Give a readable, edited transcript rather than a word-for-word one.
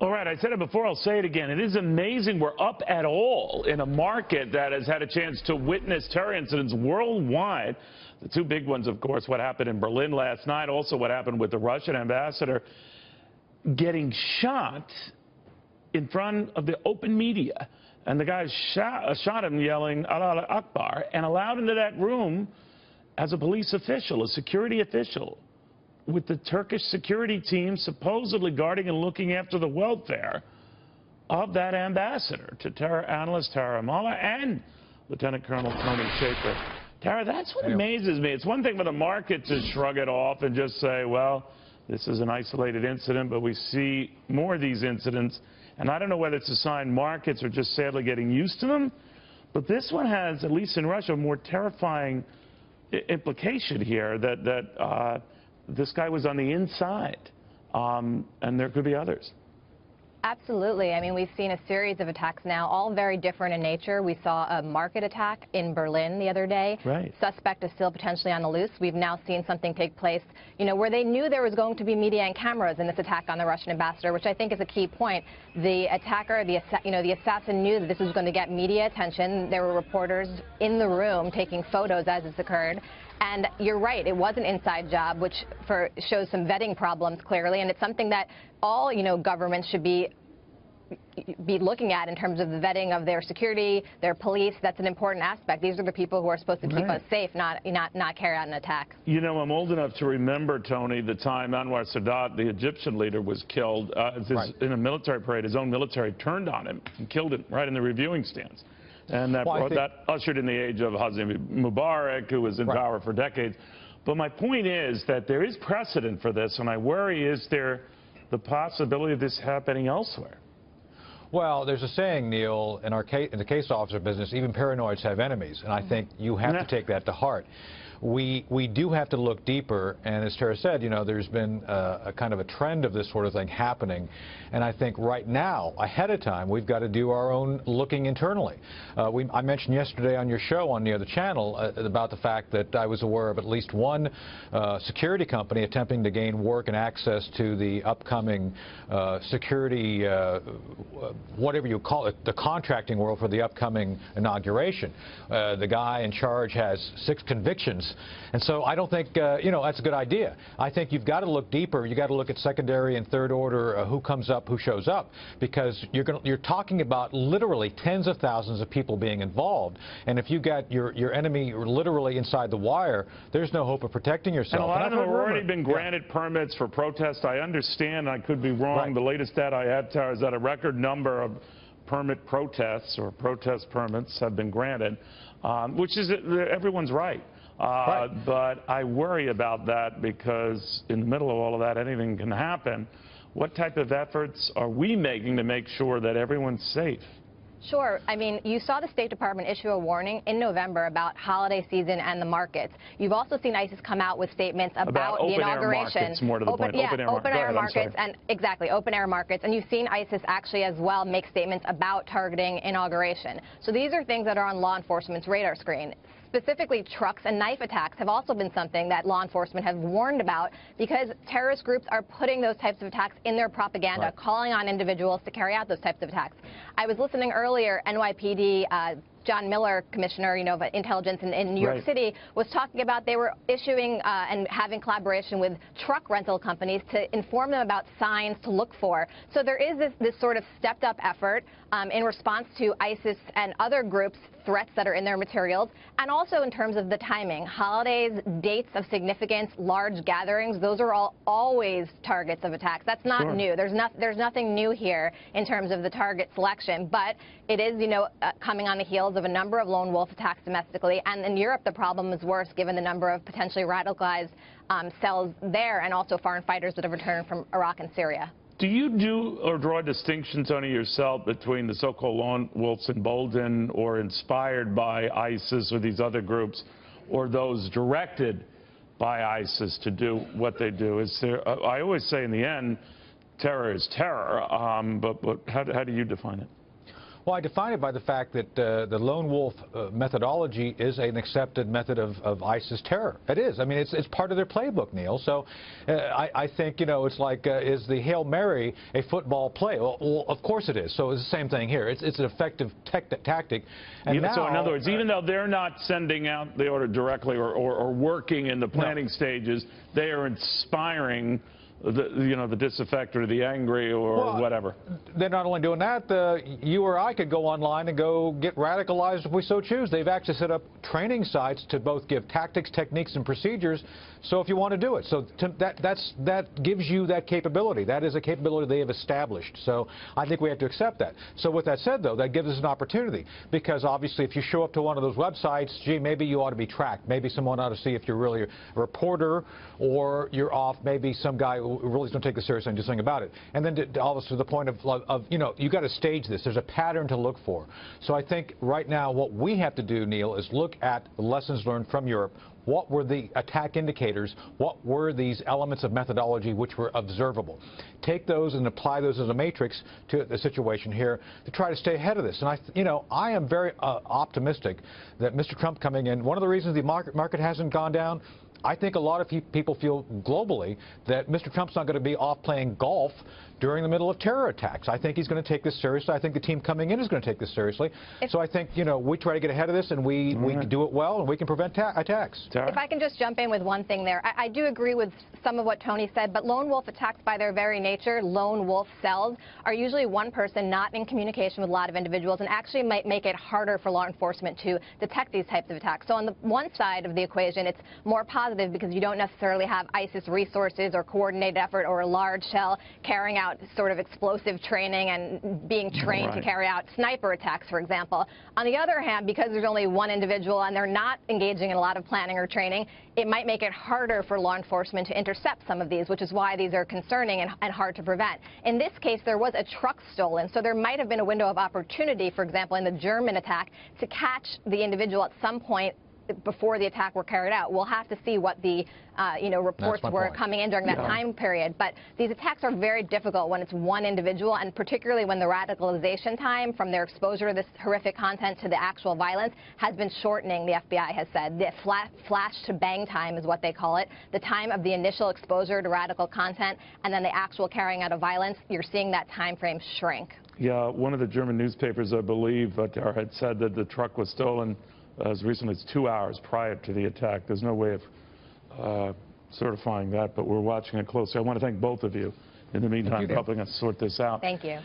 All right, I said it before, I'll say it again. It is amazing we're up at all in a market that has had a chance to witness terror incidents worldwide. The two big ones, of course, what happened in Berlin last night, also what happened with the Russian ambassador getting shot in front of the open media. And the guy shot him yelling, Allah Akbar, and allowed into that room as a police official, a security official, with the Turkish security team supposedly guarding and looking after the welfare of that ambassador to terror analyst Tara Mullah and Lieutenant Colonel Tony Shaffer. Tara, that's what amazes me. It's one thing for the market to shrug it off and just say, well, this is an isolated incident, but we see more of these incidents. And I don't know whether it's a sign markets are just sadly getting used to them, but this one has, at least in Russia, a more terrifying implication here that this guy was on the inside, and there could be others. Absolutely. I mean, we've seen a series of attacks now, all very different in nature. We saw a market attack in Berlin the other day. Right. Suspect is still potentially on the loose. We've now seen something take place, you know, where they knew there was going to be media and cameras in this attack on the Russian ambassador, which I think is a key point. The attacker, the assassin knew that this was going to get media attention. There were reporters in the room taking photos as this occurred. And you're right, it was an inside job, which shows some vetting problems clearly, and it's something that all, governments should be looking at in terms of the vetting of their security, their police. That's an important aspect. These are the people who are supposed to keep us safe, not carry out an attack. You know, I'm old enough to remember, Tony, the time Anwar Sadat, the Egyptian leader, was killed in a military parade. His own military turned on him and killed him right in the reviewing stands. And that ushered in the age of Hosni Mubarak, who was in power for decades. But my point is that there is precedent for this, and I worry, is there the possibility of this happening elsewhere? Well, there's a saying, Neil, in the case officer business, even paranoids have enemies, and I think you have to take that to heart. We do have to look deeper, and as Tara said, there's been a kind of a trend of this sort of thing happening, and I think right now, ahead of time, we've got to do our own looking internally. I mentioned yesterday on your show on the other channel about the fact that I was aware of at least one security company attempting to gain work and access to the upcoming security, whatever you call it, the contracting world for the upcoming inauguration. The guy in charge has 6 convictions. And so I don't think, that's a good idea. I think you've got to look deeper. You've got to look at secondary and third order, who comes up, who shows up, because you're talking about literally tens of thousands of people being involved. And if you got your enemy literally inside the wire, there's no hope of protecting yourself. And a lot of them have already been granted permits for protest. I understand, I could be wrong. The latest data I have, Tara, is that a record number of permit protests or protest permits have been granted, which is everyone's right. But I worry about that because in the middle of all of that, anything can happen. What type of efforts are we making to make sure that everyone's safe? Sure. I mean, you saw the State Department issue a warning in November about holiday season and the markets. You've also seen ISIS come out with statements about the inauguration. Markets, more to the point. Open-air markets, and exactly, open-air markets. And you've seen ISIS actually as well make statements about targeting inauguration. So these are things that are on law enforcement's radar screen. Specifically, trucks and knife attacks have also been something that law enforcement has warned about because terrorist groups are putting those types of attacks in their propaganda, calling on individuals to carry out those types of attacks. I was listening earlier, NYPD, John Miller, Commissioner, of Intelligence in New York City, was talking about they were issuing and having collaboration with truck rental companies to inform them about signs to look for. So there is this sort of stepped-up effort in response to ISIS and other groups' threats that are in their materials, and also in terms of the timing. Holidays, dates of significance, large gatherings, those are always targets of attacks. That's not new. There's nothing new here in terms of the target selection, but it is, coming on the heels of a number of lone wolf attacks domestically, and in Europe the problem is worse given the number of potentially radicalized cells there and also foreign fighters that have returned from Iraq and Syria. Do you do or draw a distinction, Tony, yourself between the so-called lone wolves emboldened or inspired by ISIS or these other groups, or those directed by ISIS to do what they do? Is there? I always say in the end, terror is terror, but how do you define it? Well, I define it by the fact that the lone wolf methodology is an accepted method of ISIS terror. It is. I mean, it's part of their playbook, Neil. So I think, you know, it's like, is the Hail Mary a football play? Well, of course it is. So it's the same thing here. It's an effective tactic. And now, so in other words, even though they're not sending out the order directly or working in the planning stages, they are inspiring the disaffected or the angry or whatever. They're not only doing that, you or I could go online and go get radicalized if we so choose. They've actually set up training sites to both give tactics, techniques, and procedures, so if you want to do it. So that gives you that capability. That is a capability they have established. So I think we have to accept that. So with that said, though, that gives us an opportunity, because obviously if you show up to one of those websites, gee, maybe you ought to be tracked. Maybe someone ought to see if you're really a reporter or you're off, maybe some guy who really is going to take this seriously and do something about it. And then to the point of you know, you got to stage this. There's a pattern to look for. So I think right now what we have to do, Neil, is look at the lessons learned from Europe. What were the attack indicators? What were these elements of methodology which were observable? Take those and apply those as a matrix to the situation here to try to stay ahead of this. And I am very optimistic that Mr. Trump coming in, one of the reasons the market hasn't gone down, I think a lot of people feel globally that Mr. Trump's not going to be off playing golf during the middle of terror attacks. I think he's going to take this seriously. I think the team coming in is going to take this seriously. So I think, you know, we try to get ahead of this, and we do it well, and we can prevent attacks. If I can just jump in with one thing there. I do agree with some of what Tony said, but lone wolf attacks by their very nature, lone wolf cells, are usually one person not in communication with a lot of individuals, and actually might make it harder for law enforcement to detect these types of attacks. So on the one side of the equation, it's more positive because you don't necessarily have ISIS resources or coordinated effort or a large shell carrying out sort of explosive training and being trained to carry out sniper attacks, for example. On the other hand, because there's only one individual and they're not engaging in a lot of planning or training, it might make it harder for law enforcement to intercept some of these, which is why these are concerning and hard to prevent. In this case, there was a truck stolen, so there might have been a window of opportunity, for example, in the German attack, to catch the individual at some point before the attack were carried out. We'll have to see what the reports were coming in during that time period. But these attacks are very difficult when it's one individual, and particularly when the radicalization time from their exposure to this horrific content to the actual violence has been shortening, the FBI has said. The flash to bang time is what they call it. The time of the initial exposure to radical content and then the actual carrying out of violence, you're seeing that time frame shrink. Yeah, one of the German newspapers, I believe, had said that the truck was stolen as recently as 2 hours prior to the attack. There's no way of certifying that, but we're watching it closely. I want to thank both of you in the meantime for helping us sort this out. Thank you.